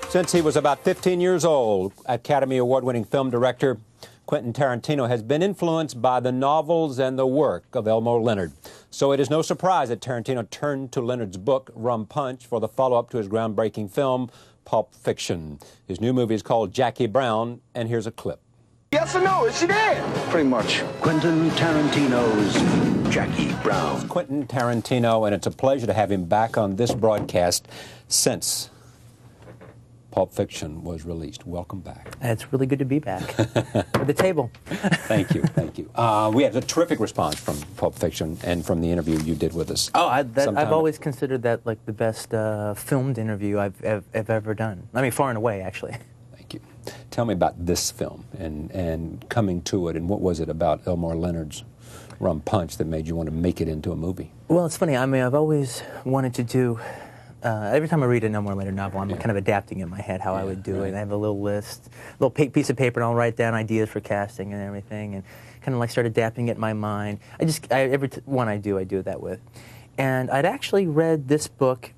Since he was about 15 years old, Academy Award-winning film director Quentin Tarantino has been influenced by the novels and the work of Elmore Leonard. So it is no surprise that Tarantino turned to Leonard's book, Rum Punch, for the follow-up to his groundbreaking film, Pulp Fiction. His new movie is called Jackie Brown, and here's a clip. Yes or no? Is she dead? Pretty much. Quentin Tarantino's Jackie Brown. It's Quentin Tarantino, and it's a pleasure to have him back on this broadcast since Pulp Fiction was released. Welcome back. It's really good to be back at the table. Thank you, thank you. We had a terrific response from Pulp Fiction and from the interview you did with us. Oh, I've always considered that like the best filmed interview I've ever done. I mean, far and away, actually. Thank you. Tell me about this film and coming to it, and what was it about Elmore Leonard's Rum Punch that made you want to make it into a movie? Well, it's funny. I mean, I've always wanted to do. Every time I read an Elmore Leonard novel, I'm kind of adapting in my head how I would do it. I have a little list, a little piece of paper, and I'll write down ideas for casting and everything, and kind of like start adapting it in my mind. Every one I do it that with. And I'd actually read this book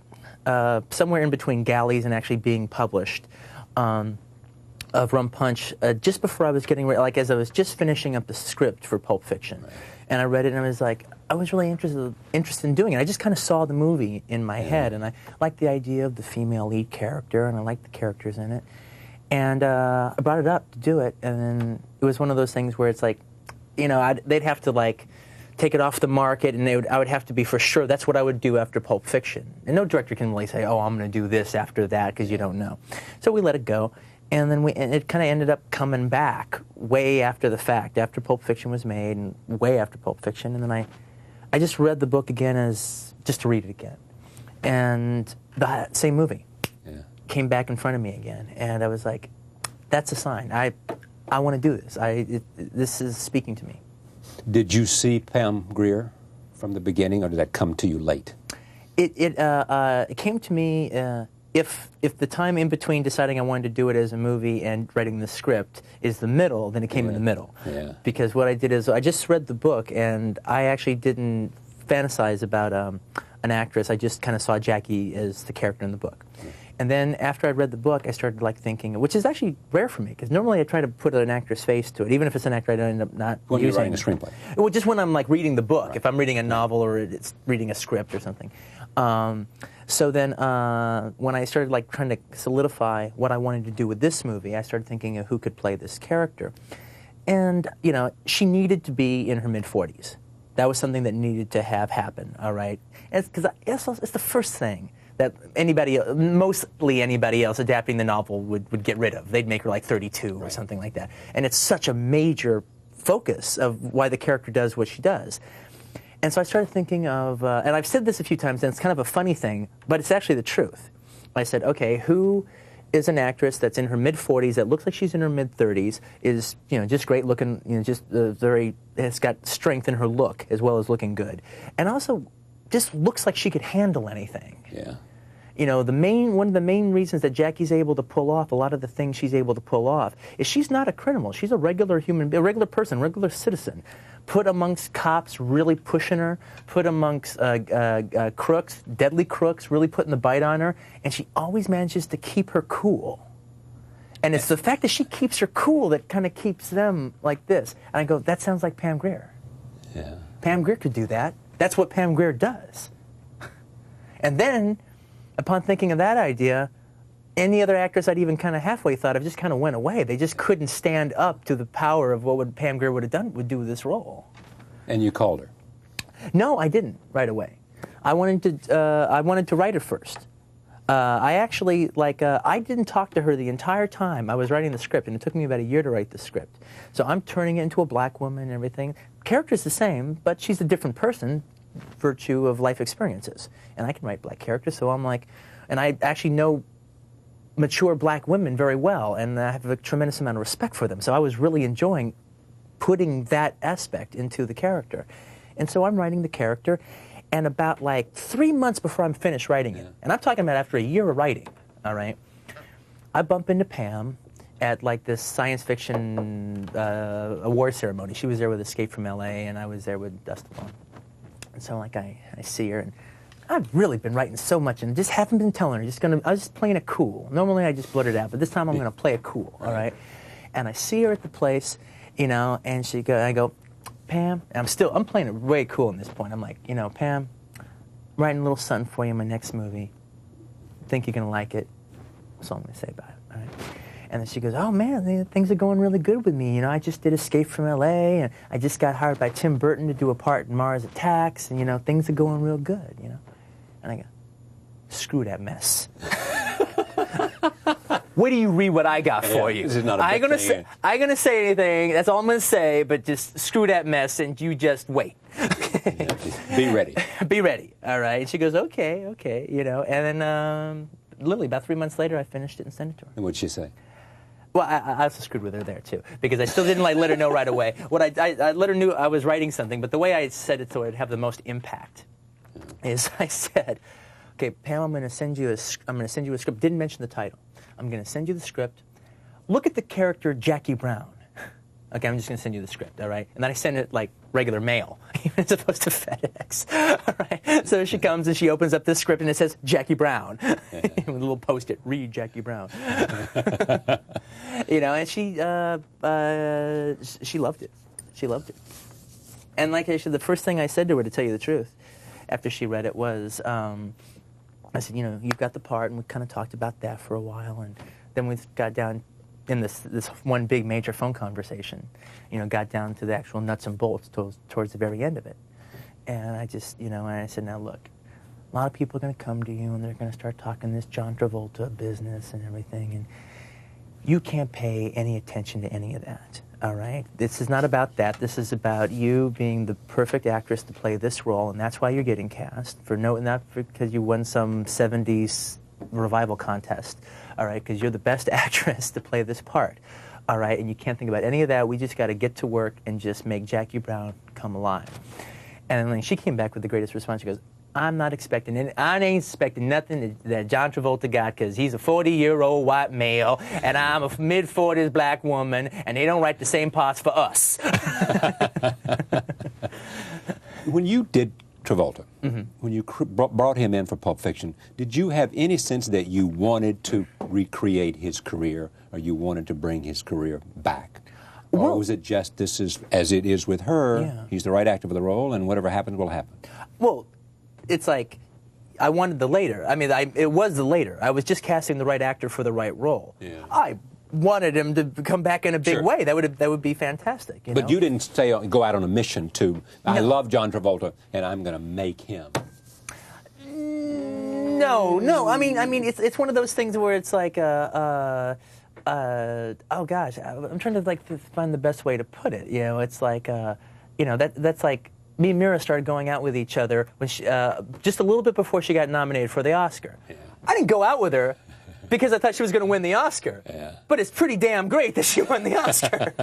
somewhere in between galleys and actually being published of Rum Punch just before I was getting ready, like as I was just finishing up the script for Pulp Fiction. Right. And I read it and I was like, I was really interested in doing it. I just kind of saw the movie in my head, and I liked the idea of the female lead character, and I liked the characters in it. And I brought it up to do it, and then it was one of those things where it's like, you know, they'd have to like take it off the market, and I would have to be for sure that's what I would do after Pulp Fiction. And no director can really say, oh, I'm going to do this after that, because you don't know. So we let it go. And then it kind of ended up coming back way after the fact, after Pulp Fiction was made, and way after Pulp Fiction. And then I just read the book again just to read it again. And the same movie came back in front of me again. And I was like, that's a sign. I want to do this. This is speaking to me. Did you see Pam Grier from the beginning, or did that come to you late? It came to me... If the time in between deciding I wanted to do it as a movie and writing the script is the middle, then it came in the middle. Yeah. Because what I did is I just read the book, and I actually didn't fantasize about an actress. I just kind of saw Jackie as the character in the book. And then after I read the book, I started like thinking, which is actually rare for me, because normally I try to put an actor's face to it, even if it's an actor I don't end up not when using. You're writing a screenplay. Well, just when I'm like reading the book, if I'm reading a novel or it's reading a script or something. So then when I started like trying to solidify what I wanted to do with this movie, I started thinking of who could play this character. And, you know, she needed to be in her mid-40s. That was something that needed to have happen, all right? Because it's the first thing that mostly anybody else adapting the novel would get rid of. They'd make her like 32 or something like that. And it's such a major focus of why the character does what she does. And so I started thinking of, and I've said this a few times, and it's kind of a funny thing, but it's actually the truth. I said, okay, who is an actress that's in her mid-40s, that looks like she's in her mid-30s, is, you know, just great looking, you know, just has got strength in her look as well as looking good. And also just looks like she could handle anything. Yeah. You know, one of the main reasons that Jackie's able to pull off a lot of the things she's able to pull off is she's not a criminal. She's a regular person, regular citizen. Put amongst cops, really pushing her. Put amongst crooks, deadly crooks, really putting the bite on her. And she always manages to keep her cool. And it's the fact that she keeps her cool that kind of keeps them like this. And I go, that sounds like Pam Grier. Yeah. Pam Grier could do that. That's what Pam Grier does. And then, upon thinking of that idea, any other actress I'd even kind of halfway thought of just kind of went away. They just couldn't stand up to the power of what Pam Grier would do with this role. And you called her? No, I didn't right away. I wanted to write it first. I actually, I didn't talk to her the entire time I was writing the script, and it took me about a year to write the script. So I'm turning it into a black woman and everything. Character's the same, but she's a different person, virtue of life experiences. And I can write black characters, so I'm like, and I actually know mature black women very well, and I have a tremendous amount of respect for them. So I was really enjoying putting that aspect into the character. And so I'm writing the character, and about like 3 months before I'm finished writing it, and I'm talking about after a year of writing, all right, I bump into Pam at like this science fiction award ceremony. She was there with Escape from L.A., and I was there with Dust Alone. And so like I see her, and I've really been writing so much and just haven't been telling her. I was just playing it cool. Normally I just blurt it out, but this time I'm going to play it cool, all right? And I see her at the place, you know, and I go, Pam, and I'm playing it way cool at this point. I'm like, you know, Pam, writing a little something for you in my next movie. Think you're going to like it. That's all I'm going to say about it, all right? And then she goes, oh, man, things are going really good with me. You know, I just did Escape from L.A., and I just got hired by Tim Burton to do a part in Mars Attacks, and, you know, things are going real good, you know? And I go, screw that mess. Wait till you read what I got for you. This is not a big thing. I ain't gonna say anything. That's all I'm gonna say. But just screw that mess, and you just wait. Yeah, be ready. Be ready. All right. And she goes, okay. You know. And then literally about 3 months later, I finished it and sent it to her. And what'd she say? Well, I also screwed with her there too, because I still didn't let her know right away. What I let her know I was writing something, but the way I said it so it'd have the most impact is I said, okay, Pam, I'm going to send you a script. Didn't mention the title. I'm going to send you the script. Look at the character Jackie Brown. Okay, I'm just going to send you the script, all right? And then I send it like regular mail, even as opposed to FedEx, all right? So she comes and she opens up this script and it says Jackie Brown. With a little post-it, read Jackie Brown. You know, and she loved it. She loved it. And like I said, the first thing I said to her, to tell you the truth, after she read it was, I said, you know, you've got the part, and we kind of talked about that for a while, and then we got down in this one big major phone conversation, you know, got down to the actual nuts and bolts towards the very end of it. And I just, you know, and I said, now look, a lot of people are going to come to you, and they're going to start talking this John Travolta business and everything, and you can't pay any attention to any of that. All right? This is not about that. This is about you being the perfect actress to play this role, and that's why you're getting cast. Not because you won some 70s revival contest, all right? Because you're the best actress to play this part, all right? And you can't think about any of that. We just got to get to work and just make Jackie Brown come alive. And then she came back with the greatest response. She goes, I ain't expecting nothing that John Travolta got, because he's a 40-year-old white male, and I'm a mid-40s black woman, and they don't write the same parts for us. When you did Travolta, when you brought him in for Pulp Fiction, did you have any sense that you wanted to recreate his career, or you wanted to bring his career back? Or was it just, this is as it is with her, he's the right actor for the role, and whatever happens will happen? Well, it's like, I wanted the later. I mean, it was the later. I was just casting the right actor for the right role. Yeah. I wanted him to come back in a big way. That would be fantastic. You know? You didn't go out on a mission to, I love John Travolta, and I'm going to make him. No. I mean, it's one of those things where it's like, oh gosh, I'm trying to find the best way to put it. You know, it's like, you know, that's like, me and Mira started going out with each other when just a little bit before she got nominated for the Oscar. Yeah. I didn't go out with her because I thought she was going to win the Oscar. Yeah. But it's pretty damn great that she won the Oscar.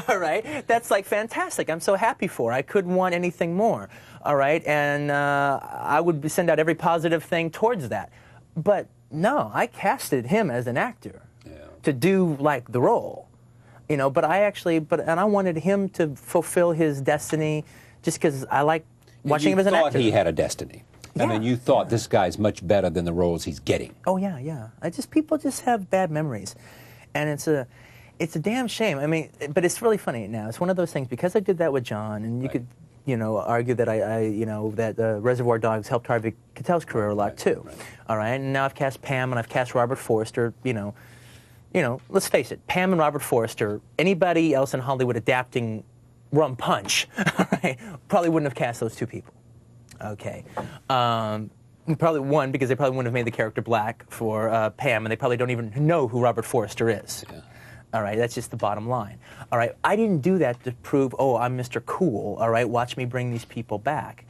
All right? That's like fantastic. I'm so happy for her. I couldn't want anything more. All right? And I would send out every positive thing towards that. But no, I casted him as an actor to do like the role. You know, but I wanted him to fulfill his destiny. Just because I like watching him as an actor. You thought he had a destiny. I mean, you thought this guy's much better than the roles he's getting. Oh, yeah. People just have bad memories. And it's a damn shame. I mean, but it's really funny now. It's one of those things, because I did that with John, and you could, you know, argue that that Reservoir Dogs helped Harvey Keitel's career a lot, too. Right. All right? And now I've cast Pam, and I've cast Robert Forster, you know, let's face it, Pam and Robert Forster, anybody else in Hollywood adapting Rum Punch, right, probably wouldn't have cast those two people. Okay. Probably one, because they probably wouldn't have made the character black for Pam, and they probably don't even know who Robert Forster is. Yeah. All right, that's just the bottom line. All right, I didn't do that to prove, oh, I'm Mr. Cool, all right, watch me bring these people back.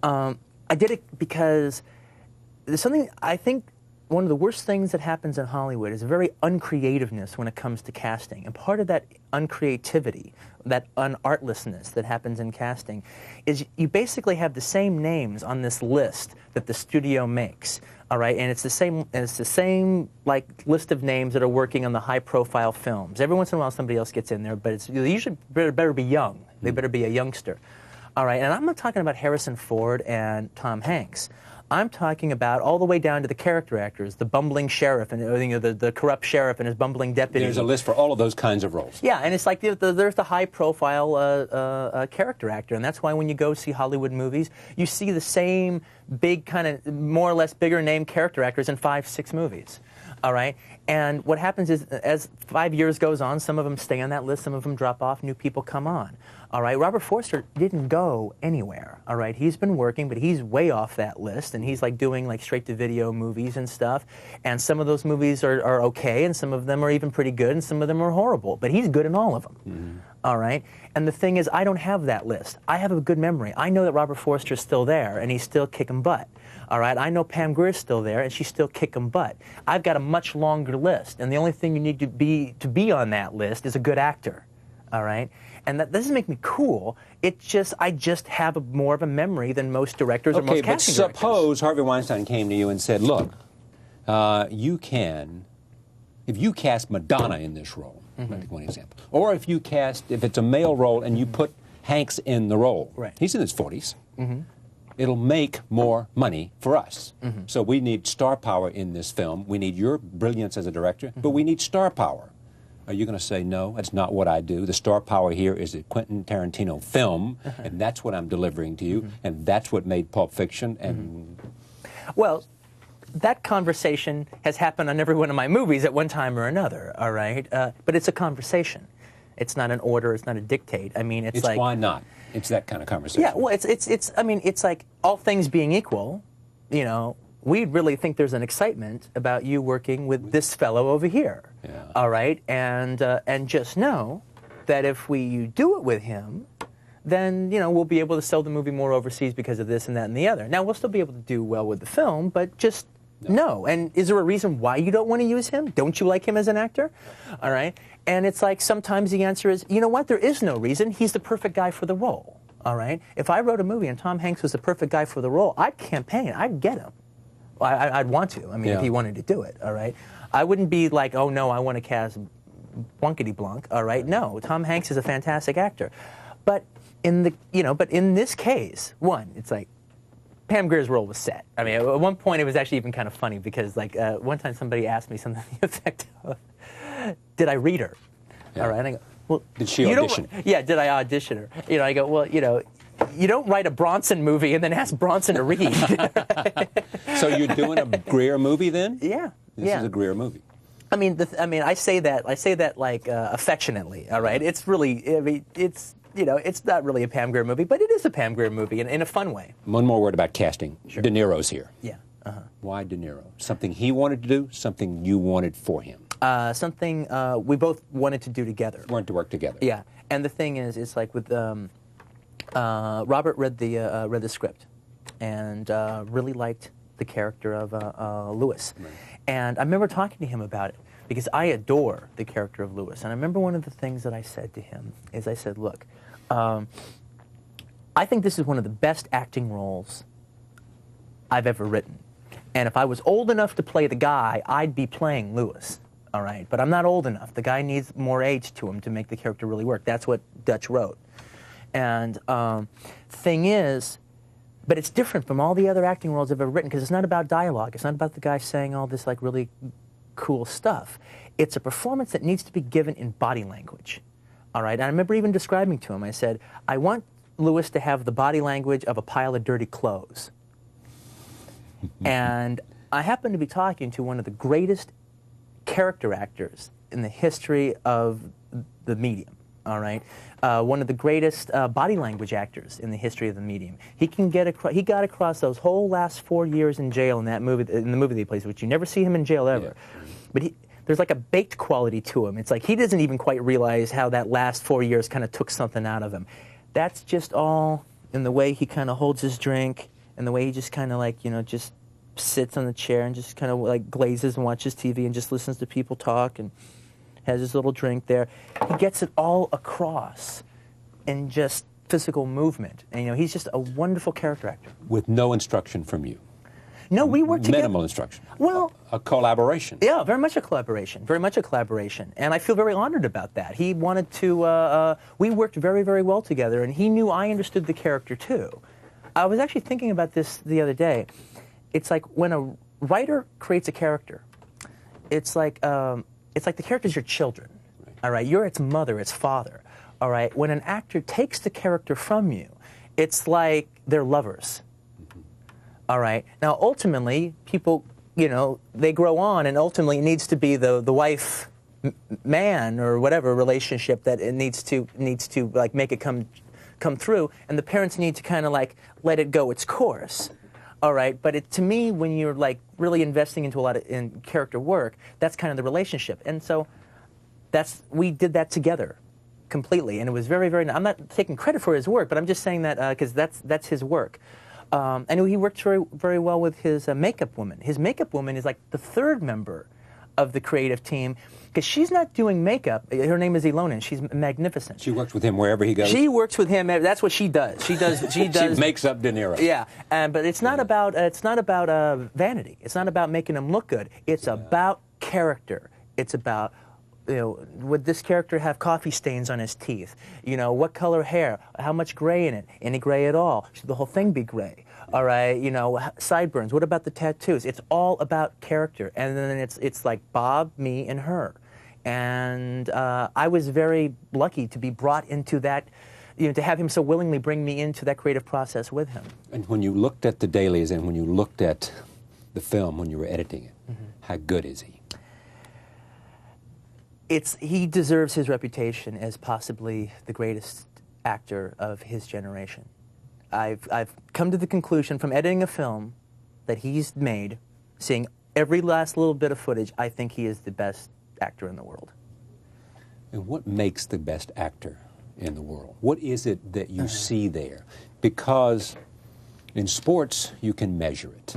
I did it because there's something, I think, one of the worst things that happens in Hollywood is a very uncreativeness when it comes to casting. And part of that uncreativity, that unartlessness that happens in casting, is you basically have the same names on this list that the studio makes. All right, and it's the same like list of names that are working on the high-profile films. Every once in a while, somebody else gets in there, but they usually better be young. They better be a youngster. All right, and I'm not talking about Harrison Ford and Tom Hanks. I'm talking about all the way down to the character actors, the bumbling sheriff, and the corrupt sheriff and his bumbling deputy. There's a list for all of those kinds of roles. Yeah, and it's like there's the high-profile character actor, and that's why when you go see Hollywood movies, you see the same big kind of more or less bigger name character actors in 5, 6 movies. All right, and what happens is, as 5 years goes on, some of them stay on that list, some of them drop off, new people come on. All right, Robert Forster didn't go anywhere. All right, he's been working, but he's way off that list, and he's like doing like straight-to-video movies and stuff. And some of those movies are okay, and some of them are even pretty good, and some of them are horrible. But he's good in all of them. Mm-hmm. All right, and the thing is, I don't have that list. I have a good memory. I know that Robert Forster's still there, and he's still kicking butt. All right, I know Pam Grier's still there, and she's still kicking butt. I've got a much longer list, and the only thing you need to be on that list is a good actor. All right, and that doesn't make me cool. I just have more of a memory than most directors or most casting directors. Okay, but suppose Harvey Weinstein came to you and said, "Look, if you cast Madonna in this role, mm-hmm. one example, or if it's a male role and you put Hanks in the role, right. He's in his 40s." Mm-hmm. It'll make more money for us. Mm-hmm. So we need star power in this film. We need your brilliance as a director, mm-hmm. but we need star power. Are you going to say, no, that's not what I do? The star power here is a Quentin Tarantino film, uh-huh. and that's what I'm delivering to you, mm-hmm. and that's what made Pulp Fiction. And well, that conversation has happened on every one of my movies at one time or another, all right? But it's a conversation. It's not an order. It's not a dictate. I mean, it's like... why not? It's that kind of conversation. Yeah, well, I mean, it's like all things being equal, you know, we really think there's an excitement about you working with this fellow over here. Yeah. All right? And just know that if we do it with him, then, you know, we'll be able to sell the movie more overseas because of this and that and the other. Now, we'll still be able to do well with the film, but just no. And is there a reason why you don't want to use him? Don't you like him as an actor? All right? And it's like sometimes the answer is, you know what, there is no reason. He's the perfect guy for the role, all right? If I wrote a movie and Tom Hanks was the perfect guy for the role, I'd campaign. I'd get him. I'd want to, I mean, if he wanted to do it, all right? I wouldn't be like, oh, no, I want to cast Blunkety-Blunk, all right? No, Tom Hanks is a fantastic actor. But in this case, it's like, Pam Grier's role was set. I mean, at one point it was actually even kind of funny because, like, one time somebody asked me something to the effect of, did I read her? Yeah. All right, and I go, well, did she audition? Yeah, did I audition her? You know, I go, well, you know, you don't write a Bronson movie and then ask Bronson to read. So you're doing a Grier movie then? Yeah, This is a Grier movie. I mean, I say that like affectionately. All right, it's really, I mean, it's. You know, it's not really a Pam Grier movie, but it is a Pam Grier movie in a fun way. One more word about casting. Sure. De Niro's here. Yeah. Uh-huh. Why De Niro? Something he wanted to do, something you wanted for him? Something we both wanted to do together. Wanted to work together. Yeah. And the thing is, it's like with Robert read the script and really liked the character of Lewis. Right. And I remember talking to him about it because I adore the character of Lewis. And I remember one of the things that I said to him is I said, look, I think this is one of the best acting roles I've ever written. And if I was old enough to play the guy, I'd be playing Lewis, all right? But I'm not old enough. The guy needs more age to him to make the character really work. That's what Dutch wrote. And thing is, but it's different from all the other acting roles I've ever written because it's not about dialogue. It's not about the guy saying all this like really cool stuff. It's a performance that needs to be given in body language. All right, and I remember even describing to him, I said, I want Lewis to have the body language of a pile of dirty clothes. And I happened to be talking to one of the greatest character actors in the history of the medium, all right? One of the greatest body language actors in the history of the medium. He got across those whole last 4 years in jail in the movie that he plays, which you never see him in jail ever. Yeah. But there's like a baked quality to him. It's like he doesn't even quite realize how that last 4 years kind of took something out of him. That's just all in the way he kind of holds his drink and the way he just kind of like, you know, just sits on the chair and just kind of like glazes and watches TV and just listens to people talk and has his little drink there. He gets it all across in just physical movement. And, you know, he's just a wonderful character actor. With no instruction from you? No, we worked together. Minimal instruction. Well, a collaboration. Yeah, very much a collaboration. Very much a collaboration. And I feel very honored about that. He wanted to, we worked very, very well together, and he knew I understood the character too. I was actually thinking about this the other day. it's like when a writer creates a character, it's like the character's your children, all right? You're its mother, its father, all right? When an actor takes the character from you, it's like they're lovers, all right? Now, ultimately, people, you know, they grow on, and ultimately it needs to be the wife, man, or whatever relationship that it needs to like make it come through, and the parents need to kind of like let it go its course. All right, but to me, when you're like really investing into a lot of character work, that's kind of the relationship, and so we did that together, completely, and it was very, very. I'm not taking credit for his work, but I'm just saying that because that's his work, and he worked very, very well with his makeup woman. His makeup woman is like the third member of the creative team, because she's not doing makeup. Her name is Ilona, and she's magnificent. She works with him wherever he goes? She works with him. That's what she does. She does. She makes up De Niro. Yeah, but it's not about vanity. It's not about making him look good. It's about character. It's about, you know, would this character have coffee stains on his teeth? You know, what color hair? How much gray in it? Any gray at all? Should the whole thing be gray? All right, you know, sideburns. What about the tattoos? It's all about character, and then it's like Bob, me, and her, and I was very lucky to be brought into that, you know, to have him so willingly bring me into that creative process with him. And when you looked at the dailies and when you looked at the film when you were editing it, how good is he? He deserves his reputation as possibly the greatest actor of his generation. I've come to the conclusion from editing a film that he's made, seeing every last little bit of footage, I think he is the best actor in the world. And what makes the best actor in the world? What is it that you see there? Because in sports, you can measure it.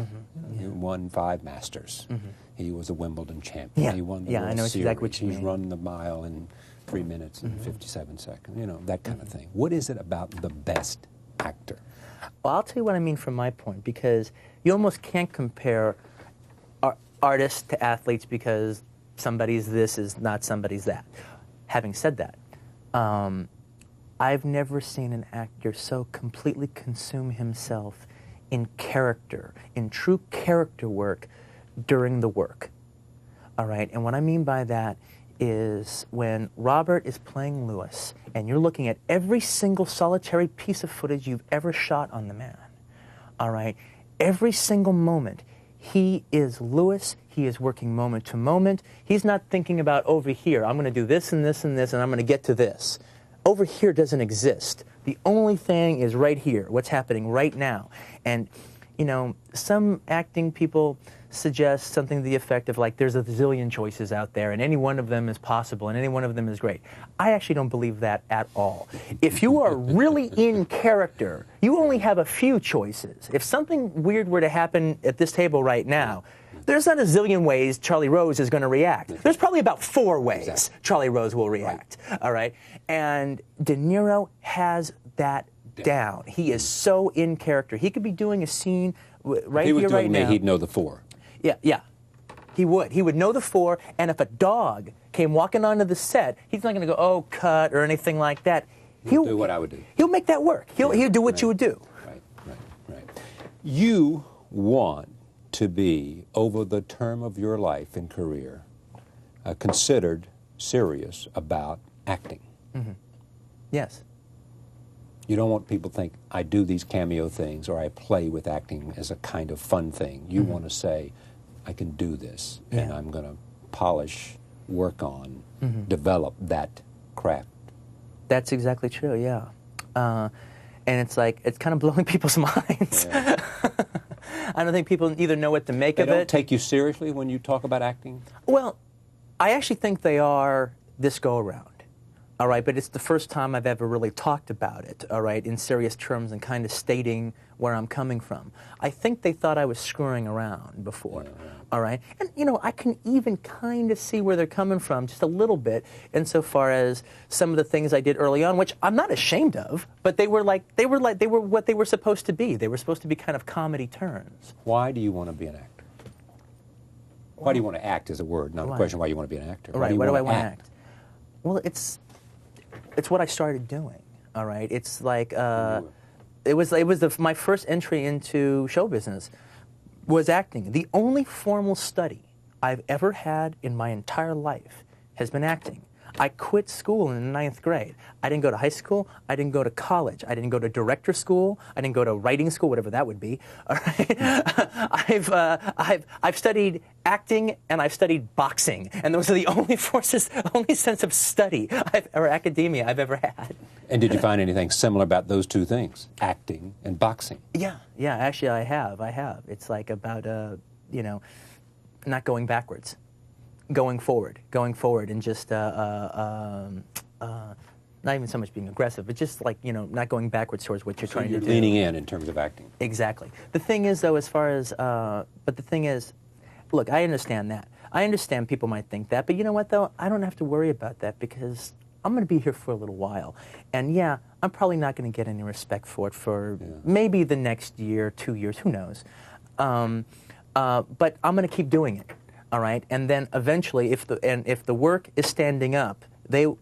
He won 5 Masters. He was a Wimbledon champion. Yeah. He won the World I know Series. exactly what you He's mean. run the mile in 3 minutes and 57 seconds. You know, that kind of thing. What is it about the best actor? Well, I'll tell you what I mean from my point, because you almost can't compare artists to athletes because somebody's this is not somebody's that. Having said that, I've never seen an actor so completely consume himself in character, in true character work during the work. All right, and what I mean by that is when Robert is playing Lewis and you're looking at every single solitary piece of footage you've ever shot on the man, all right, every single moment, he is Lewis, he is working moment to moment. He's not thinking about over here, I'm going to do this and this and this and I'm going to get to this. Over here doesn't exist. The only thing is right here, what's happening right now. And, you know, some acting people suggest something to the effect of like there's a zillion choices out there and any one of them is possible and any one of them is great. I actually don't believe that at all. If you are really in character, you only have a few choices. If something weird were to happen at this table right now, there's not a zillion ways Charlie Rose is going to react. There's probably about 4 ways Charlie Rose will react. All right? And De Niro has that down. He is so in character. He could be doing a scene right here, right now. If he was doing me, he'd know the 4. Yeah. He would. He would know the 4, and if a dog came walking onto the set, he's not going to go, oh, cut, or anything like that. He'll do what I would do. He'll make that work. He'll do what you would do. Right. You want to be, over the term of your life and career, considered serious about acting. Yes. You don't want people to think, I do these cameo things or I play with acting as a kind of fun thing. You want to say, I can do this, and I'm going to polish, work on, develop that craft. That's exactly true, yeah. And it's like, it's kind of blowing people's minds. Yeah. I don't think people either know what to make of it. They don't take you seriously when you talk about acting? Well, I actually think they are this go-around. All right, but it's the first time I've ever really talked about it, all right, in serious terms and kind of stating where I'm coming from. I think they thought I was screwing around before, all right? And, you know, I can even kind of see where they're coming from just a little bit insofar as some of the things I did early on, which I'm not ashamed of, but they were what they were supposed to be. They were supposed to be kind of comedy turns. Why do you want to be an actor? Why do you want to act is a word, not a question why you want to be an actor. Right, why do I want to act? Well, it's what I started doing. All right, it's like it was my first entry into show business. was acting. The only formal study I've ever had in my entire life has been acting. I quit school in the 9th grade. I didn't go to high school. I didn't go to college. I didn't go to director school. I didn't go to writing school, whatever that would be. All right? I've studied acting and I've studied boxing, and those are the only only sense of study or academia I've ever had. And did you find anything similar about those two things, acting and boxing? Yeah. Actually, I have. It's like about not going backwards. Going forward, and just not even so much being aggressive, but just like, not going backwards towards what you're trying to do. Leaning in terms of acting. Exactly. The thing is, though, look, I understand that. I understand people might think that, but you know what, though? I don't have to worry about that because I'm going to be here for a little while. And yeah, I'm probably not going to get any respect for it for maybe the next year, 2 years, who knows. But I'm going to keep doing it. All right, and then eventually, if the work is standing up,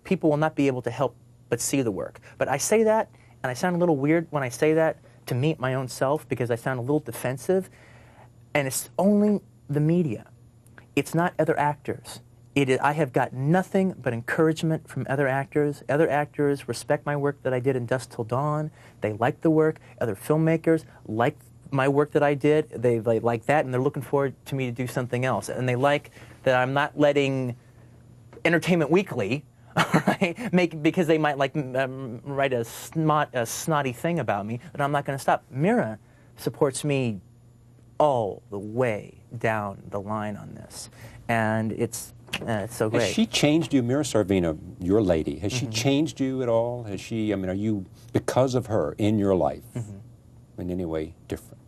people will not be able to help but see the work. But I say that, and I sound a little weird when I say that to meet my own self because I sound a little defensive, and it's only the media. It's not other actors. I have got nothing but encouragement from other actors. Other actors respect my work that I did in Dusk Till Dawn. They like the work. Other filmmakers like my work that I did. They like that, and they're looking forward to me to do something else. And they like that I'm not letting Entertainment Weekly, right, because they might write a snotty thing about me, that I'm not going to stop. Mira supports me all the way down the line on this, and it's so great. Has she changed you, Mira Sorvino, your lady? Has she changed you at all? Has she? I mean, are you, because of her in your life, in any way different?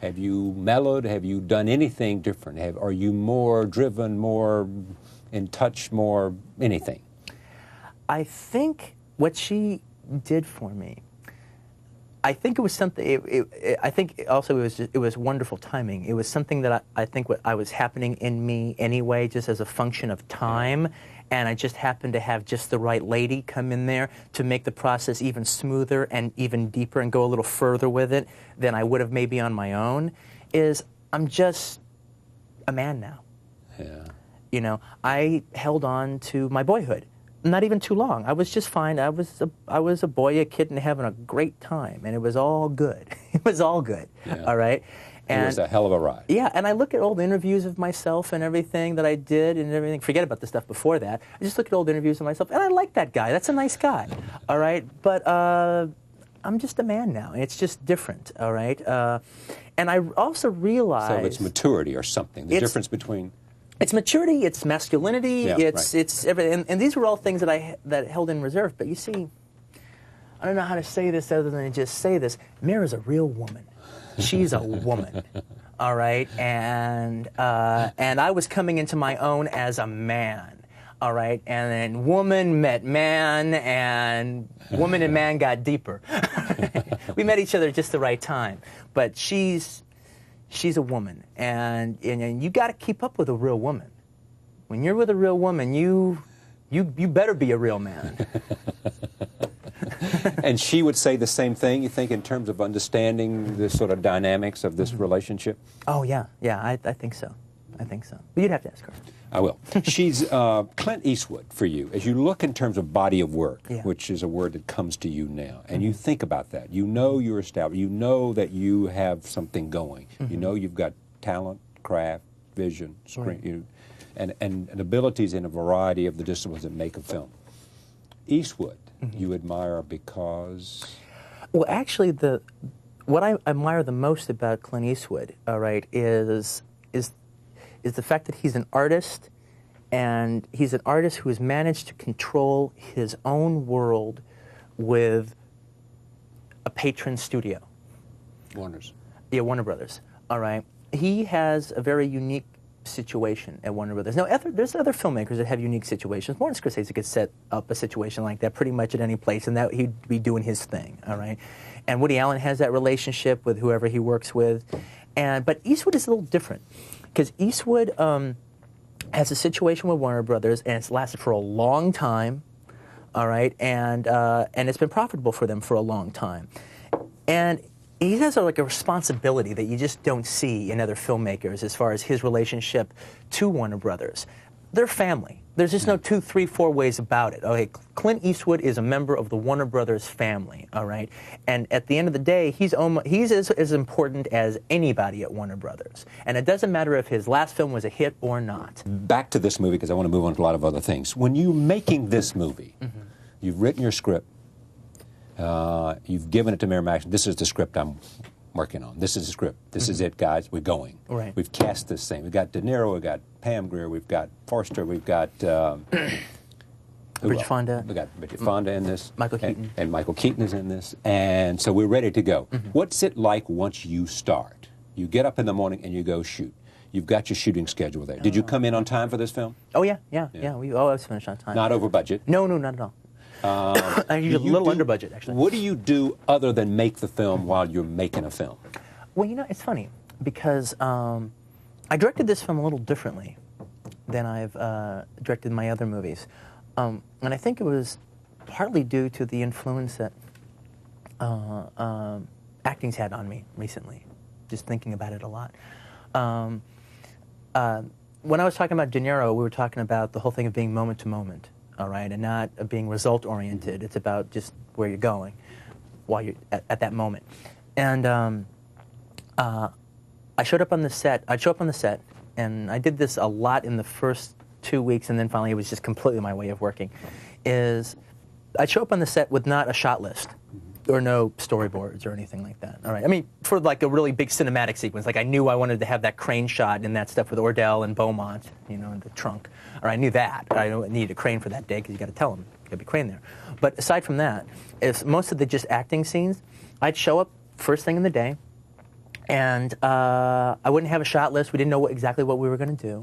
Have you mellowed? Have you done anything different? Are you more driven, more in touch, more anything? I think what she did for me, I think it was something. I think also it was wonderful timing. It was something that I think I was happening in me anyway, just as a function of time. And I just happened to have just the right lady come in there to make the process even smoother and even deeper and go a little further with it than I would have maybe on my own. I'm just a man now. Yeah. I held on to my boyhood. Not even too long. I was just fine. I was a boy, a kid, and having a great time, and it was all good. It was all good. Yeah. All right. And it was a hell of a ride. Yeah, and I look at old interviews of myself and everything that I did and everything. Forget about the stuff before that. I just look at old interviews of myself, and I like that guy. That's a nice guy. All right. But I'm just a man now. It's just different. All right. And I also realize. So it's maturity or something. The difference between. It's maturity, it's masculinity, it's everything, and these were all things that I held in reserve. But you see, I don't know how to say this other than to just say this. Mira's a real woman. She's a woman, all right, and I was coming into my own as a man, all right, and then woman met man, and woman and man got deeper. We met each other at just the right time, but she's a woman, and you got to keep up with a real woman. When you're with a real woman, you better be a real man. And she would say the same thing, you think, in terms of understanding the sort of dynamics of this relationship? Oh, yeah, I think so. I think so. But you'd have to ask her. I will. She's Clint Eastwood for you. As you look in terms of body of work, which is a word that comes to you now, and you think about that, you know you're established, you know that you have something going, you know you've got talent, craft, vision, screen, and abilities in a variety of the disciplines that make a film. Eastwood, you admire because? Well, actually, what I admire the most about Clint Eastwood, all right, is the fact that he's an artist, and he's an artist who has managed to control his own world with a patron studio. Warner's. Yeah, Warner Brothers. All right. He has a very unique situation at Warner Brothers. Now, there's other filmmakers that have unique situations. Martin Scorsese could set up a situation like that pretty much at any place, and that he'd be doing his thing. All right. And Woody Allen has that relationship with whoever he works with, but Eastwood is a little different. Because Eastwood has a situation with Warner Brothers, and it's lasted for a long time, all right, and it's been profitable for them for a long time. And he has like a responsibility that you just don't see in other filmmakers as far as his relationship to Warner Brothers. They're family. There's just no 2, 3, 4 ways about it. Okay, Clint Eastwood is a member of the Warner Brothers family, all right? And at the end of the day, he's as important as anybody at Warner Brothers. And it doesn't matter if his last film was a hit or not. Back to this movie, because I want to move on to a lot of other things. When you're making this movie, you've written your script, you've given it to Miramax. This is the script I'm working on. This is the script. This is it, guys. We're going. Right. We've cast this thing. We've got De Niro. We've got Pam Grier. We've got Forster. We've got Bridget Fonda. We've got Bridget Fonda in this. Michael Keaton. And Michael Keaton is in this. And so we're ready to go. What's it like once you start? You get up in the morning and you go shoot. You've got your shooting schedule there. Did you come in on time for this film? Oh, yeah. We always finish on time. Not over budget? No, not at all. I usually a little under budget, actually. What do you do other than make the film while you're making a film? Well, you know, it's funny because I directed this film a little differently than I've directed my other movies. And I think it was partly due to the influence that acting's had on me recently, just thinking about it a lot. When I was talking about De Niro, we were talking about the whole thing of being moment to moment. All right, and not being result-oriented. It's about just where you're going while you're at that moment. And I showed up on the set. I'd show up on the set, and I did this a lot in the first 2 weeks, and then finally it was just completely my way of working, is I'd show up on the set with not a shot list or no storyboards or anything like that. All right, I mean, for like a really big cinematic sequence, like I knew I wanted to have that crane shot and that stuff with Ordell and Beaumont, you know, in the trunk. Or I knew that. I needed a crane for that day because you got to tell them, got to be a crane there. But aside from that, if most of the just acting scenes, I'd show up first thing in the day, and I wouldn't have a shot list. We didn't know exactly what we were going to do.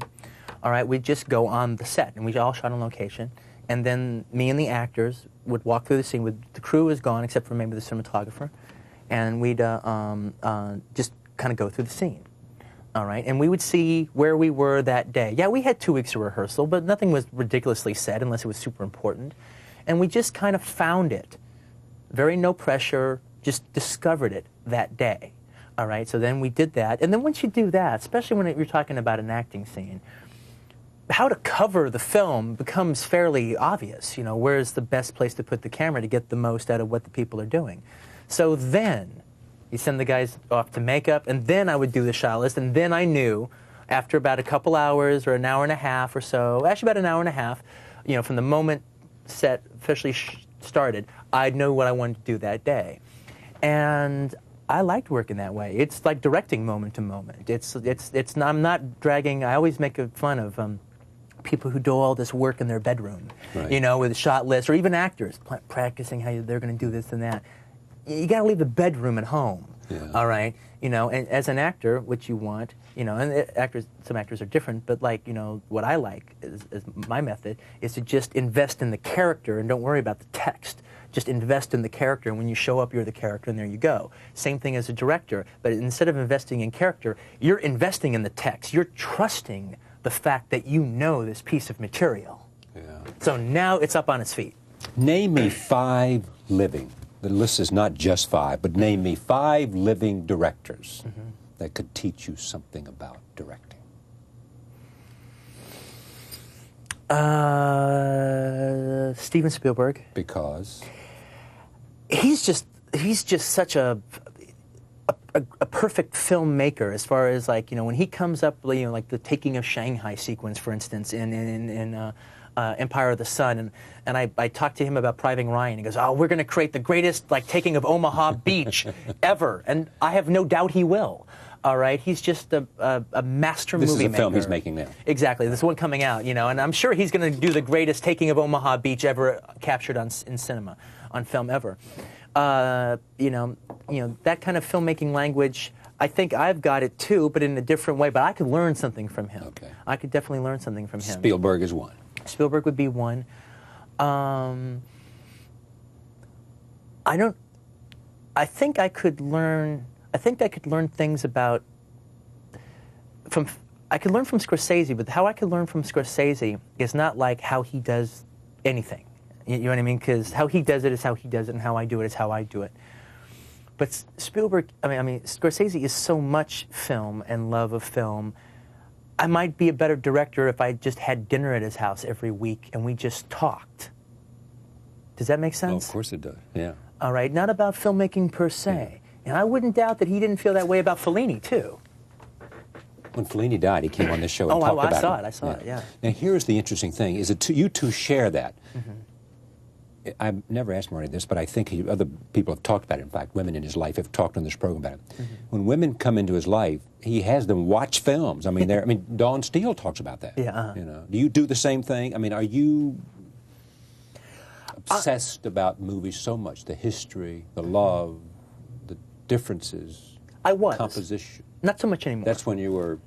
All right, we'd just go on the set, and we all shot on location. And then me and the actors would walk through the scene. The crew was gone, except for maybe the cinematographer. And we'd just kind of go through the scene. All right? And we would see where we were that day. Yeah, we had 2 weeks of rehearsal, but nothing was ridiculously said unless it was super important. And we just kind of found it. Very no pressure, just discovered it that day. All right? So then we did that. And then once you do that, especially when you're talking about an acting scene, how to cover the film becomes fairly obvious. You know, where's the best place to put the camera to get the most out of what the people are doing? So then you send the guys off to makeup, and then I would do the shot list, and then I knew after about a couple hours or an hour and a half or so, actually about an hour and a half, you know, from the moment set officially started, I'd know what I wanted to do that day. And I liked working that way. It's like directing moment to moment. It's not, I'm not dragging, I always make fun of people who do all this work in their bedroom, right, you know, with a shot list, or even actors practicing how they're going to do this and that. You got to leave the bedroom at home, all right? You know, and as an actor, what you want, you know, and some actors are different, but like, you know, what I like is my method is to just invest in the character and don't worry about the text. Just invest in the character, and when you show up, you're the character, and there you go. Same thing as a director, but instead of investing in character, you're investing in the text. You're trusting the fact that you know this piece of material. Yeah. So now it's up on its feet. Name me 5 living. The list is not just 5, but name me 5 living directors that could teach you something about directing. Steven Spielberg. Because? He's just such a perfect filmmaker as far as, like, you know, when he comes up, you know, like the Taking of Shanghai sequence, for instance, in Empire of the Sun, and I talked to him about Private Ryan. He goes, "Oh, we're going to create the greatest, like, taking of Omaha Beach ever," and I have no doubt he will. All right, he's just a master movie maker. This is a film he's making now. Exactly, this one coming out, you know, and I'm sure he's going to do the greatest taking of Omaha Beach ever captured in cinema, on film ever. You know, that kind of filmmaking language, I think I've got it too, but in a different way. But I could learn something from him. Okay. I could definitely learn something from him. Spielberg is one. Spielberg would be one. I think I could learn things about I could learn from Scorsese, but how I could learn from Scorsese is not like how he does anything. You know what I mean? Because how he does it is how he does it, and how I do it is how I do it. But Spielberg, I mean, Scorsese is so much film and love of film. I might be a better director if I just had dinner at his house every week and we just talked. Does that make sense? Well, of course it does, yeah. All right, not about filmmaking per se. And I wouldn't doubt that he didn't feel that way about Fellini, too. When Fellini died, he came on this show and talked about it. I saw it, yeah. Now, here's the interesting thing, is that you two share that. I've never asked Marty this, but I think other people have talked about it. In fact, women in his life have talked on this program about it. When women come into his life, he has them watch films. I mean, Dawn Steele talks about that. Yeah. You know, do you do the same thing? I mean, are you obsessed about movies so much? The history, the love, the differences. I was. Composition. Not so much anymore. That's when you were.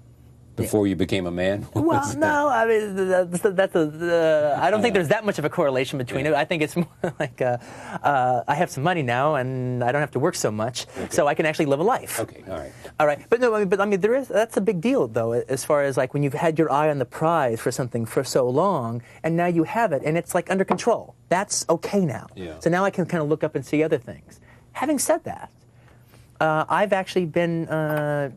Before you became a man? Well, no, I mean, I don't think there's that much of a correlation between it. I think it's more like I have some money now and I don't have to work so much, so I can actually live a life. Okay, all right. All right, but no, I mean, that's a big deal, though, as far as like when you've had your eye on the prize for something for so long, and now you have it, and it's like under control. That's okay now. Yeah. So now I can kind of look up and see other things. Having said that, I've actually been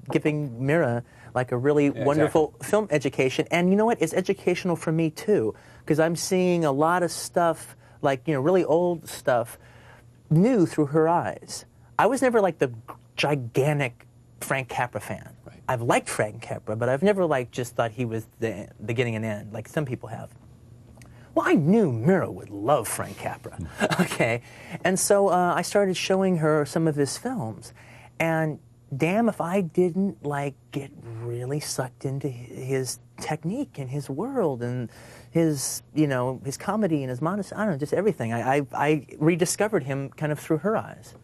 giving Mira like a really wonderful film education. And you know what? It's educational for me, too, because I'm seeing a lot of stuff, like, you know, really old stuff, new through her eyes. I was never like the gigantic Frank Capra fan. Right. I've liked Frank Capra, but I've never like just thought he was the beginning and end, like some people have. Well, I knew Mira would love Frank Capra, okay? And so I started showing her some of his films, and damn if I didn't like get really sucked into his technique and his world and his, you know, his comedy and his modesty. I don't know, just everything. I rediscovered him kind of through her eyes.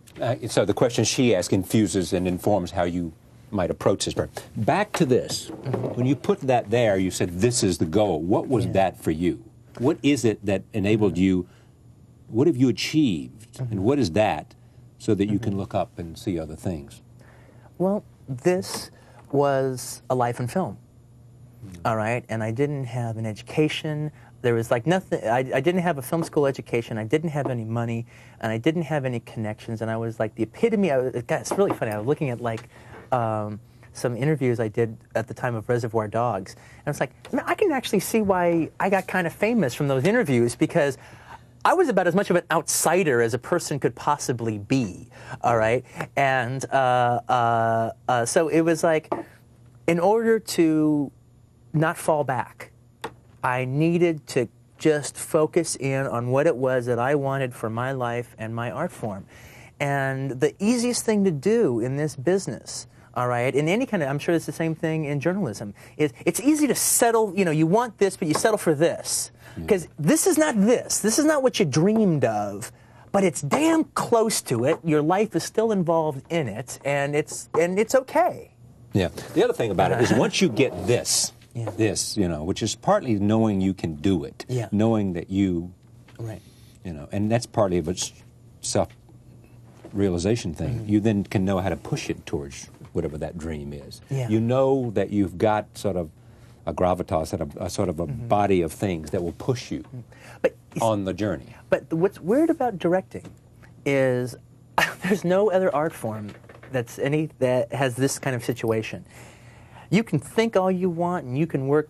So the question she asked infuses and informs how you might approach this. Back to this. When you put that there, you said this is the goal. What was that for you? What is it that enabled you? What have you achieved? And what is that so that you can look up and see other things? Well, this was a life in film, all right? And I didn't have an education. There was like nothing. I didn't have a film school education. I didn't have any money, and I didn't have any connections. And I was like the epitome. It's really funny. I was looking at like some interviews I did at the time of Reservoir Dogs. And I was like, man, I can actually see why I got kind of famous from those interviews, because I was about as much of an outsider as a person could possibly be, all right? And so it was like, in order to not fall back, I needed to just focus in on what it was that I wanted for my life and my art form. And the easiest thing to do in this business, all right, in any kind of, I'm sure it's the same thing in journalism, is it's easy to settle, you know, you want this, but you settle for this. Because this is not this. This is not what you dreamed of, but it's damn close to it. Your life is still involved in it, and it's okay. Yeah. The other thing about it is once you get this, you know, which is partly knowing you can do it, knowing that you, you know, and that's partly of a self-realization thing. You then can know how to push it towards whatever that dream is. You know that you've got sort of a gravitas, a sort of a body of things that will push you on the journey. But what's weird about directing is there's no other art form that has this kind of situation. You can think all you want, and you can work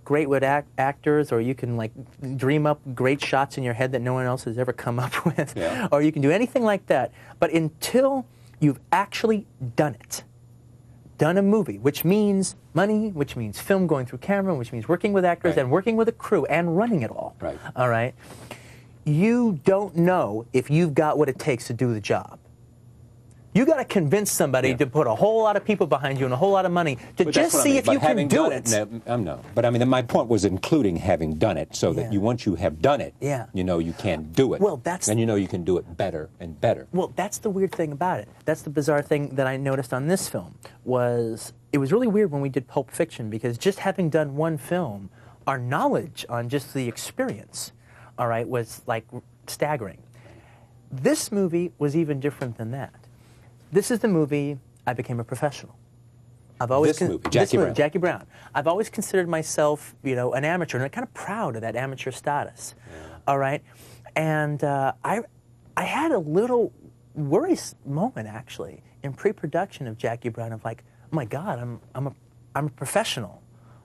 great with actors, or you can like dream up great shots in your head that no one else has ever come up with, or you can do anything like that. But until you've actually done it, done a movie, which means money, which means film going through camera, which means working with actors and working with a crew and running it all. All right? You don't know if you've got what it takes to do the job. You got to convince somebody to put a whole lot of people behind you and a whole lot of money to just see if you can do it. No, but I mean, my point was including having done it, so that once you have done it, you know you can do it. Well, and you know you can do it better and better. Well, that's the weird thing about it. That's the bizarre thing that I noticed on this film. It was really weird when we did Pulp Fiction, because just having done one film, our knowledge on just the experience, all right, was like staggering. This movie was even different than that. This is the movie I became a professional. I've always Jackie Brown. I've always considered myself, you know, an amateur, and I'm kind of proud of that amateur status. All right, and I had a little worrisome moment, actually, in pre-production of Jackie Brown, of like, oh my God, I'm a professional.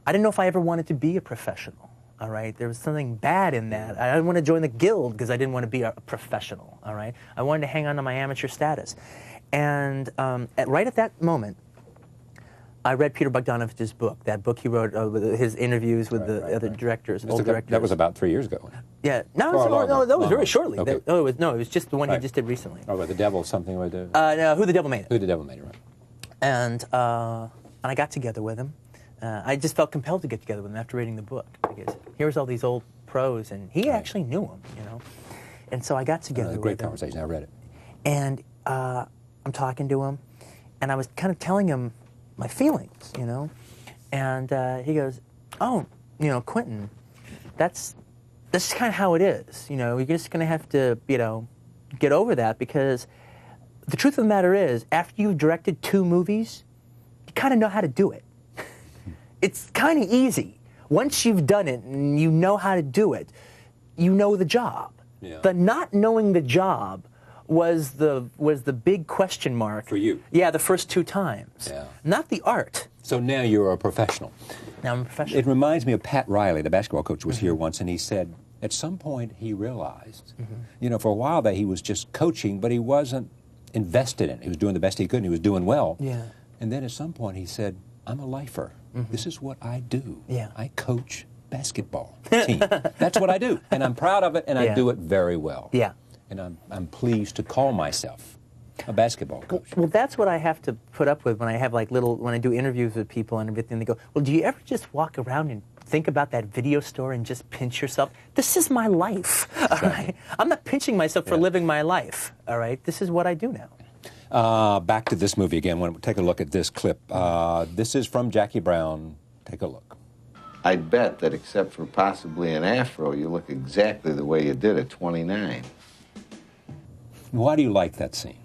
I didn't know if I ever wanted to be a professional. All right, there was something bad in that. I didn't want to join the guild because I didn't want to be a professional. All right, I wanted to hang on to my amateur status, and right at that moment, I read Peter Bogdanovich's book. That book he wrote, his interviews with the other directors, old directors. That was about 3 years ago. Yeah, no, that was very shortly. Okay. It was just the one he just did recently. Oh, about the devil, something with the. No, Who the Devil Made It. Who the Devil Made It, right? And I got together with him. I just felt compelled to get together with him after reading the book, because here's all these old pros, and he actually knew them, you know. And so I got together with him. Great conversation. I read it. And I'm talking to him, and I was kind of telling him my feelings, you know. And he goes, "Oh, you know, Quentin, that's kind of how it is. You know, you're just going to have to, you know, get over that, because the truth of the matter is, after you've directed 2 movies, you kind of know how to do it. It's kind of easy. Once you've done it and you know how to do it, you know the job. Yeah. The not knowing the job was the big question mark. For you? Yeah, the first 2 times. Yeah. Not the art. So now you're a professional. Now I'm a professional. It reminds me of Pat Riley, the basketball coach, was here once, and he said at some point he realized, you know, for a while that he was just coaching, but he wasn't invested in it. He was doing the best he could, and he was doing well. Yeah. And then at some point he said, I'm a lifer. This is what I do. Yeah. I coach basketball team. That's what I do. And I'm proud of it, and I do it very well. Yeah. And I'm pleased to call myself a basketball coach. Well, that's what I have to put up with when I have when I do interviews with people and everything. They go, well, do you ever just walk around and think about that video store and just pinch yourself? This is my life, all right? I'm not pinching myself for living my life, all right? This is what I do now. Back to this movie again. When we take a look at this clip. This is from Jackie Brown. Take a look. I'd bet that except for possibly an afro, you look exactly the way you did at 29. Why do you like that scene?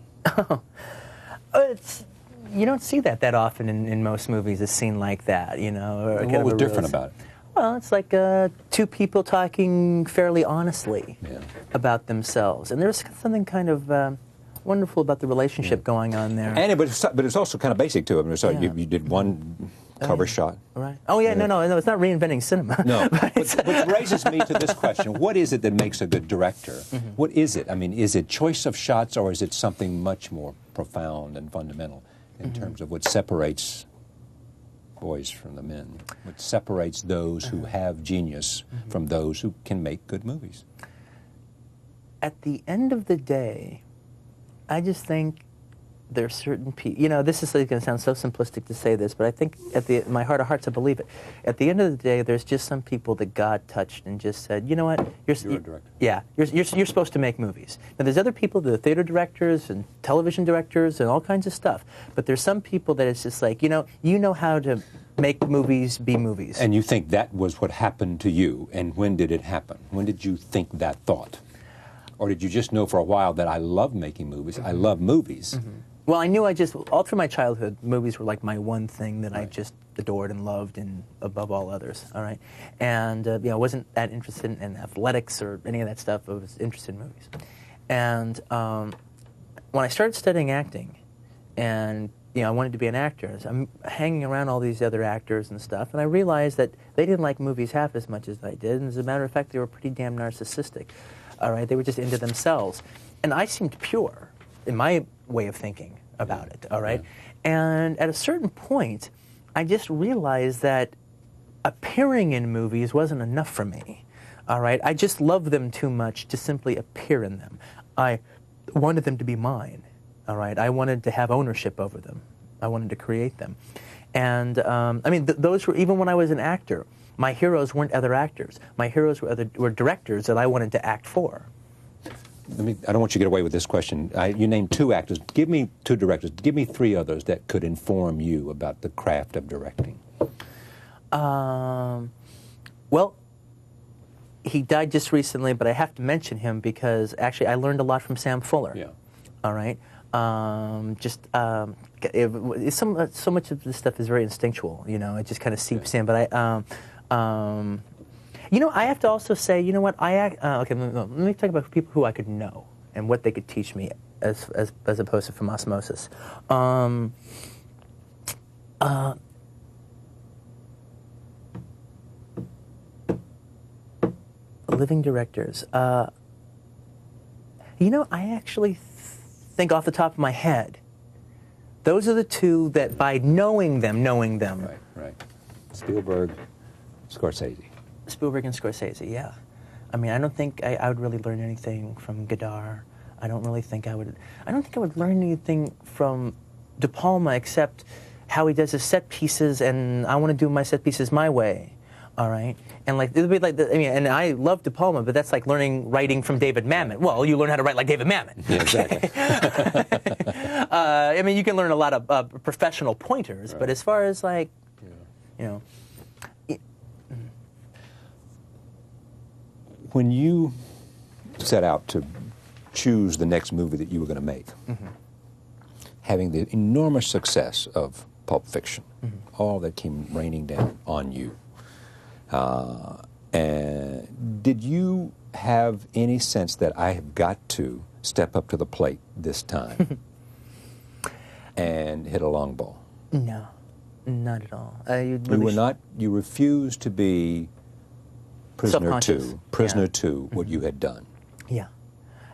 You don't see that often in most movies, a scene like that, you know. Or What was different about it? Well, it's like 2 people talking fairly honestly about themselves. And there's something kind of wonderful about the relationship going on there. And but it's also kind of basic too. I mean, so you did one cover shot. Right. Oh, yeah, no, it's not reinventing cinema. No, which raises me to this question. What is it that makes a good director? What is it? I mean, is it choice of shots, or is it something much more profound and fundamental in terms of what separates boys from the men? What separates those who have genius from those who can make good movies? At the end of the day, I just think there are certain people, you know, this is going to sound so simplistic to say this, but I think my heart of hearts, I believe it. At the end of the day, there's just some people that God touched and just said, you know what? You're a director. Yeah, you're supposed to make movies. Now, there's other people, the theater directors and television directors and all kinds of stuff, but there's some people that it's just like, you know how to make movies be movies. And you think that was what happened to you, and when did it happen? When did you think that thought? Or did you just know for a while that I love making movies, I love movies? Well, I knew all through my childhood, movies were like my one thing that I just adored and loved and above all others, all right? And, I wasn't that interested in athletics or any of that stuff. I was interested in movies. And when I started studying acting and, I wanted to be an actor, so I'm hanging around all these other actors and stuff, and I realized that they didn't like movies half as much as I did, and as a matter of fact, they were pretty damn narcissistic, all right? They were just into themselves. And I seemed pure in my way of thinking about it, all right? And at a certain point, I just realized that appearing in movies wasn't enough for me, all right? I just loved them too much to simply appear in them. I wanted them to be mine, all right? I wanted to have ownership over them. I wanted to create them. And, those were, even when I was an actor, my heroes weren't other actors. My heroes were directors that I wanted to act for. I don't want you to get away with this question. You named 2 actors. Give me 2 directors. Give me 3 others that could inform you about the craft of directing. Well, he died just recently, but I have to mention him because actually I learned a lot from Sam Fuller. Yeah. All right. So much of this stuff is very instinctual. It just kind of seeps in. But I have to also say, okay, let me talk about people who I could know and what they could teach me as opposed to from osmosis. Living directors. You know, I actually think off the top of my head, those are the two that by knowing them. Right. Spielberg, Scorsese. Spielberg and Scorsese, yeah. I mean, I don't think I would really learn anything from Godard. I don't think I would learn anything from De Palma except how he does his set pieces, and I want to do my set pieces my way. All right, and like it would be like and I love De Palma, but that's like learning writing from David Mamet. Well, you learn how to write like David Mamet. Yeah, exactly. I mean, you can learn a lot of professional pointers, but as far as like, you know, when you set out to choose the next movie that you were going to make, having the enormous success of Pulp Fiction, all that came raining down on you. And did you have any sense that I have got to step up to the plate this time and hit a long ball? No, not at all. You refused to be prisoner to what you had done. Yeah.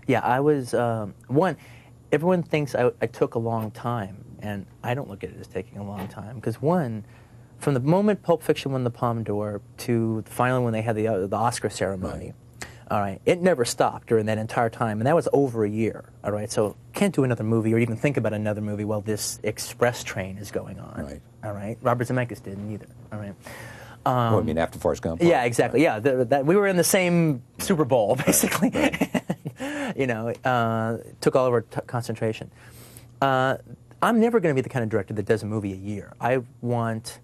Yeah, I was, everyone thinks I took a long time, and I don't look at it as taking a long time, because from the moment Pulp Fiction won the Palme d'Or to finally when they had the Oscar ceremony, all right, it never stopped during that entire time, and that was over a year, all right? So can't do another movie or even think about another movie while this express train is going on, all right? Robert Zemeckis didn't either, all right? I mean, after Forrest Gump? Yeah, exactly, yeah. We were in the same Super Bowl, basically. You know, took all of our concentration. I'm never going to be the kind of director that does a movie a year. I want...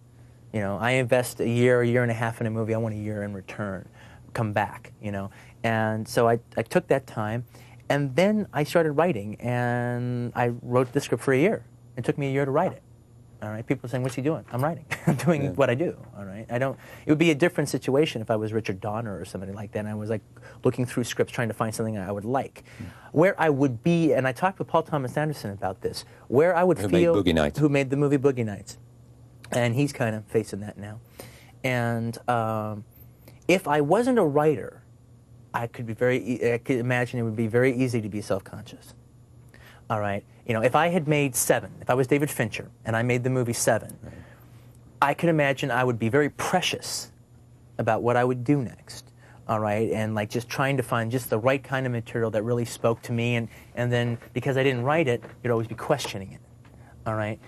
You know, I invest a year and a half in a movie. I want a year in return, come back, you know. And so I took that time, and then I started writing, and I wrote the script for a year. It took me a year to write it, all right? People are saying, what's he doing? I'm writing. I'm doing what I do, all right? It would be a different situation if I was Richard Donner or somebody like that, and I was like looking through scripts trying to find something I would like. Where I would be, and I talked with Paul Thomas Anderson about this, where I would who feel... made Boogie Nights. Who made the movie Boogie Nights. And he's kind of facing that now. And if I wasn't a writer, I could imagine it would be very easy to be self-conscious. All right? You know, if I had made Seven, if I was David Fincher, and I made the movie Seven, I could imagine I would be very precious about what I would do next. All right? And like just trying to find just the right kind of material that really spoke to me. And then because I didn't write it, you'd always be questioning it. All right?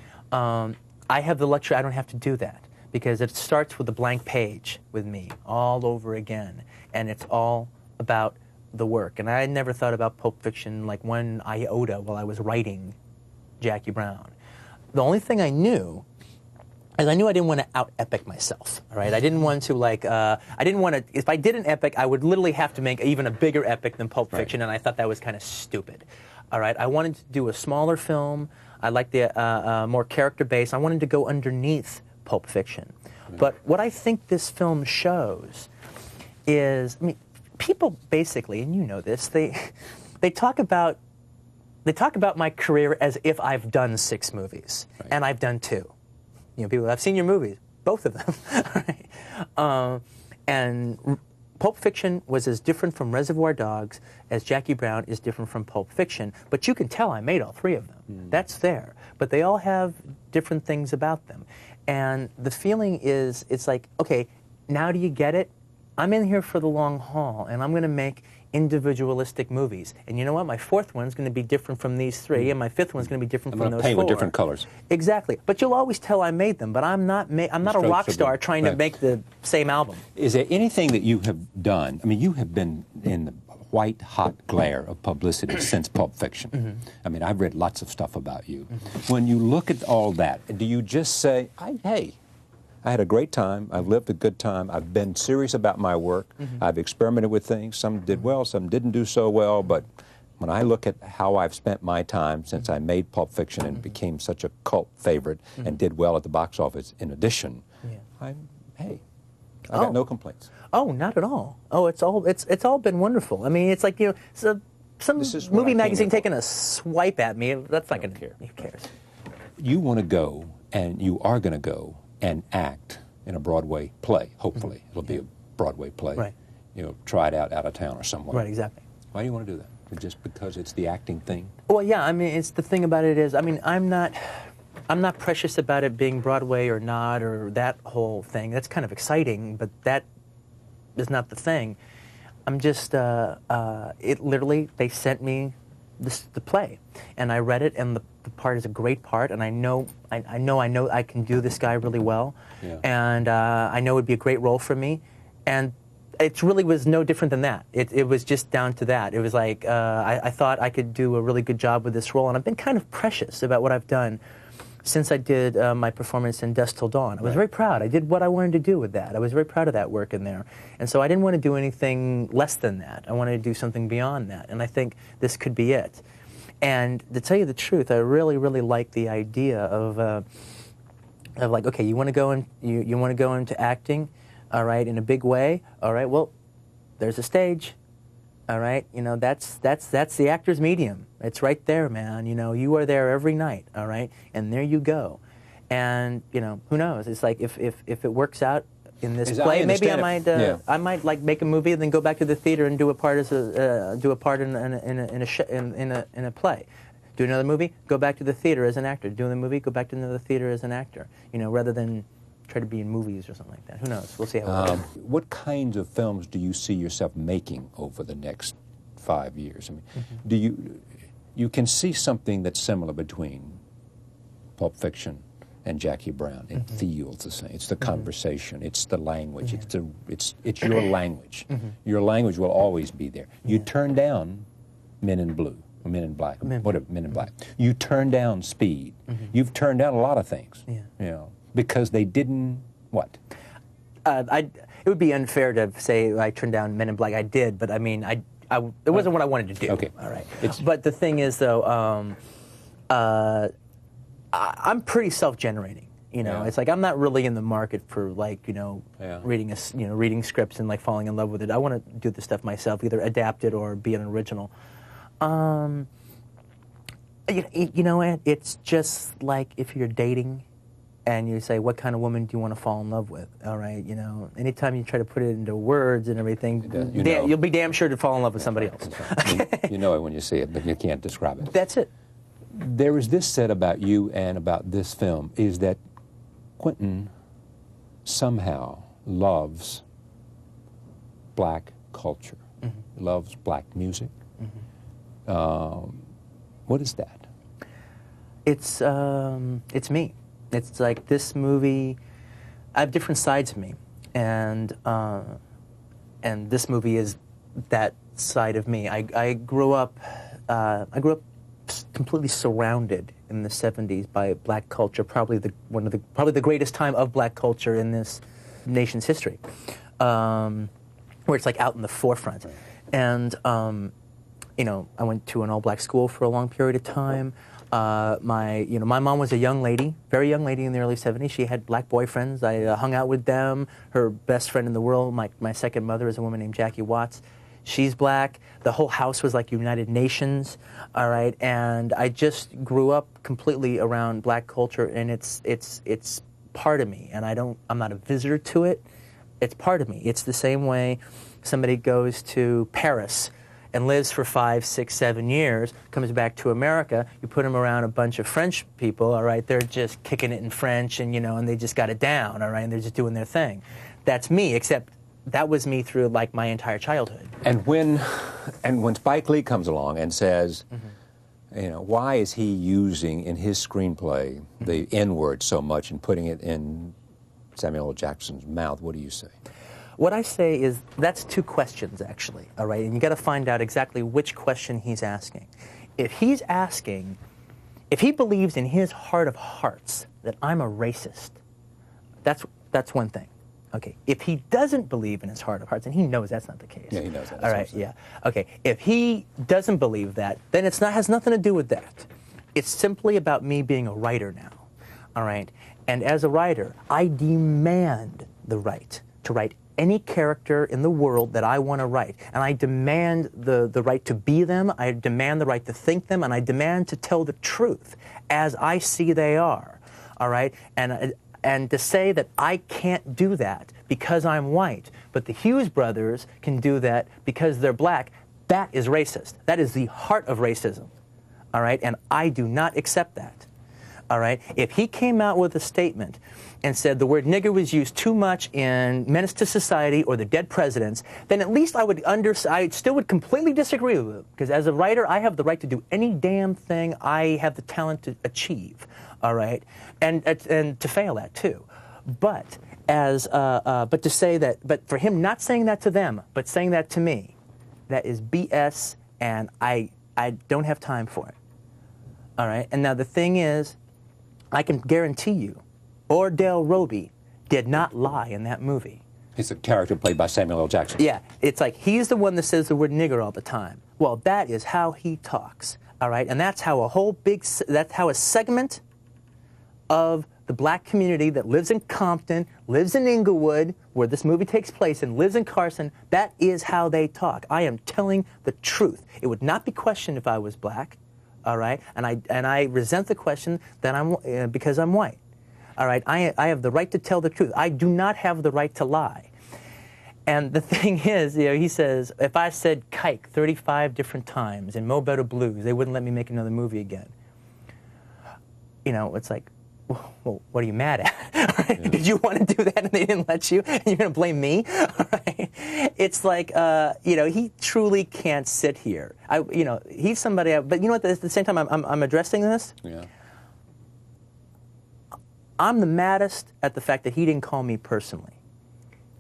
I have the luxury, I don't have to do that, because it starts with a blank page with me all over again, and it's all about the work. And I never thought about Pulp Fiction like one iota while I was writing Jackie Brown. The only thing I knew is I didn't want to out-epic myself, all right? I didn't want to, if I did an epic, I would literally have to make even a bigger epic than Pulp Fiction, and I thought that was kind of stupid, all right? I wanted to do a smaller film. I liked the more character-based. I wanted to go underneath Pulp Fiction. But what I think this film shows is, I mean, people basically, and you know this, they talk about my career as if I've done 6 movies, and I've done 2. You know, people, I've seen your movies, both of them. Right? And Pulp Fiction was as different from Reservoir Dogs as Jackie Brown is different from Pulp Fiction, but you can tell I made all 3 of them. That's there. But they all have different things about them. And the feeling is, it's like, okay, now do you get it? I'm in here for the long haul, and I'm going to make individualistic movies. And you know what? My 4th one's going to be different from these 3, and my 5th one's going to be different from those 4. Paint with different colors. Exactly. But you'll always tell I made them, but I'm not a rock star trying to make the same album. Is there anything that you have done? I mean, you have been in the white-hot glare of publicity since Pulp Fiction. I mean, I've read lots of stuff about you. When you look at all that, do you just say, hey, I had a great time, I've lived a good time, I've been serious about my work, I've experimented with things, some did well, some didn't do so well, but when I look at how I've spent my time since I made Pulp Fiction and became such a cult favorite and did well at the box office in addition, I got no complaints. Oh, not at all. Oh, it's all been wonderful. I mean, it's like, you know, what I came magazine here for. taking a swipe at me. That's not going to care. Who cares? You want to go, and you are going to go and act in a Broadway play. Hopefully, it'll be a Broadway play. Right. You know, try it out of town or somewhere. Right, exactly. Why do you want to do that? Just because it's the acting thing? Well, yeah. I mean, it's the thing about it is, I mean, I'm not precious about it being Broadway or not, or that whole thing. That's kind of exciting, but that is not the thing. I'm just, it literally, they sent me the play, and I read it, and the part is a great part, and I know I can do this guy really well, yeah. and I know it would be a great role for me, and it really was no different than that. It was just down to that. It was like, I thought I could do a really good job with this role, and I've been kind of precious about what I've done since I did my performance in Dusk Till Dawn. I was very proud. I did what I wanted to do with that. I was very proud of that work in there. And so I didn't want to do anything less than that. I wanted to do something beyond that. And I think this could be it. And to tell you the truth, I really, really like the idea of like, okay, you want to go in, you want to go into acting, all right, in a big way. All right, well, there's a stage. All right, you know, that's the actor's medium. It's right there, man. You know, you are there every night, all right? And there you go. And, you know, who knows? It's like if it works out in this play, maybe I might like make a movie and then go back to the theater and do a part as in a play. Do another movie, go back to the theater as an actor. Do another movie, go back to another theater as an actor. You know, rather than try to be in movies or something like that. Who knows? We'll see how it goes. What kinds of films do you see yourself making over the next 5 years? I mean, do you can see something that's similar between Pulp Fiction and Jackie Brown? It feels the same. It's the conversation. It's the language. It's your language. Your language will always be there. You turn down Men in Blue. Men in Black. Whatever. Men in Black. You turn down Speed. You've turned down a lot of things. Yeah. You know. Because they didn't, what? It would be unfair to say I turned down Men in Black. I did, but I mean, it wasn't what I wanted to do. Okay. All right. But the thing is, though, I'm pretty self-generating. You know, it's like I'm not really in the market for like, you know, reading scripts and like falling in love with it. I want to do the stuff myself, either adapt it or be an original. You know, it's just like if you're dating. And you say, what kind of woman do you want to fall in love with? All right, you know, anytime you try to put it into words and everything, you'll be damn sure to fall in love with somebody else. You know it when you see it, but you can't describe it. That's it. There is this said about you and about this film, is that Quentin somehow loves black culture, loves black music. What is that? It's me. It's like this movie. I have different sides of me, and this movie is that side of me. I grew up completely surrounded in the '70s by black culture. Probably the greatest time of black culture in this nation's history, where it's like out in the forefront. And you know, I went to an all-black school for a long period of time. My mom was a young lady, very young lady in the early 70s. She had black boyfriends. I hung out with them. Her best friend in the world, my second mother, is a woman named Jackie Watts. She's black. The whole house was like United Nations, all right? And I just grew up completely around black culture, and it's part of me. And I'm not a visitor to it. It's part of me. It's the same way somebody goes to Paris and lives for 5, 6, 7 years, comes back to America, you put them around a bunch of French people, all right, they're just kicking it in French and, you know, and they just got it down, all right, and they're just doing their thing. That's me, except that was me through, like, my entire childhood. And when Spike Lee comes along and says, you know, why is he using in his screenplay the N-word so much and putting it in Samuel L. Jackson's mouth, what do you say? What I say is that's two questions, actually, all right? And you got to find out exactly which question he's asking. If he believes in his heart of hearts that I'm a racist, that's one thing, okay? If he doesn't believe in his heart of hearts, and he knows that's not the case. Yeah, he knows that. All right, yeah. Okay, if he doesn't believe that, then has nothing to do with that. It's simply about me being a writer now, all right? And as a writer, I demand the right to write any character in the world that I want to write. And I demand the right to be them, I demand the right to think them, and I demand to tell the truth as I see they are. All right? And to say that I can't do that because I'm white, but the Hughes brothers can do that because they're black, that is racist. That is the heart of racism. All right? And I do not accept that. All right? If he came out with a statement and said the word nigger was used too much in Menace to Society or The Dead Presidents, then at least I still would completely disagree with him. Because as a writer, I have the right to do any damn thing I have the talent to achieve. All right? And to fail at, too. But to say that, but for him not saying that to them, but saying that to me, that is BS, and I don't have time for it. All right? And now the thing is, I can guarantee you, Ordell Roby did not lie in that movie. He's a character played by Samuel L. Jackson. Yeah, it's like he's the one that says the word nigger all the time. Well, that is how he talks, all right? And that's how that's how a segment of the black community that lives in Compton, lives in Inglewood, where this movie takes place, and lives in Carson, that is how they talk. I am telling the truth. It would not be questioned if I was black, all right? And I resent the question that because I'm white. All right, I have the right to tell the truth. I do not have the right to lie. And the thing is, you know, he says, if I said kike 35 different times in Mo Better Blues, they wouldn't let me make another movie again. You know, it's like, well, what are you mad at? Right? Yeah. Did you want to do that and they didn't let you? And you're going to blame me? Right? It's like, you know, he truly can't sit here. You know, he's somebody, but you know what, at the same time I'm addressing this? Yeah. I'm the maddest at the fact that he didn't call me personally.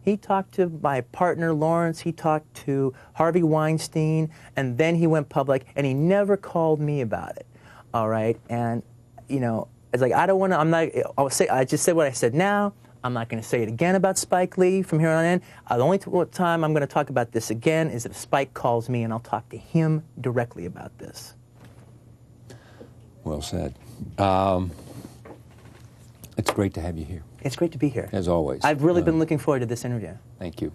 He talked to my partner, Lawrence, he talked to Harvey Weinstein, and then he went public, and he never called me about it, all right? And, you know, it's like, I don't want to, I just said what I said now. I'm not going to say it again about Spike Lee from here on in. The only time I'm going to talk about this again is if Spike calls me, and I'll talk to him directly about this. Well said. It's great to have you here. It's great to be here. As always. I've really been looking forward to this interview. Thank you.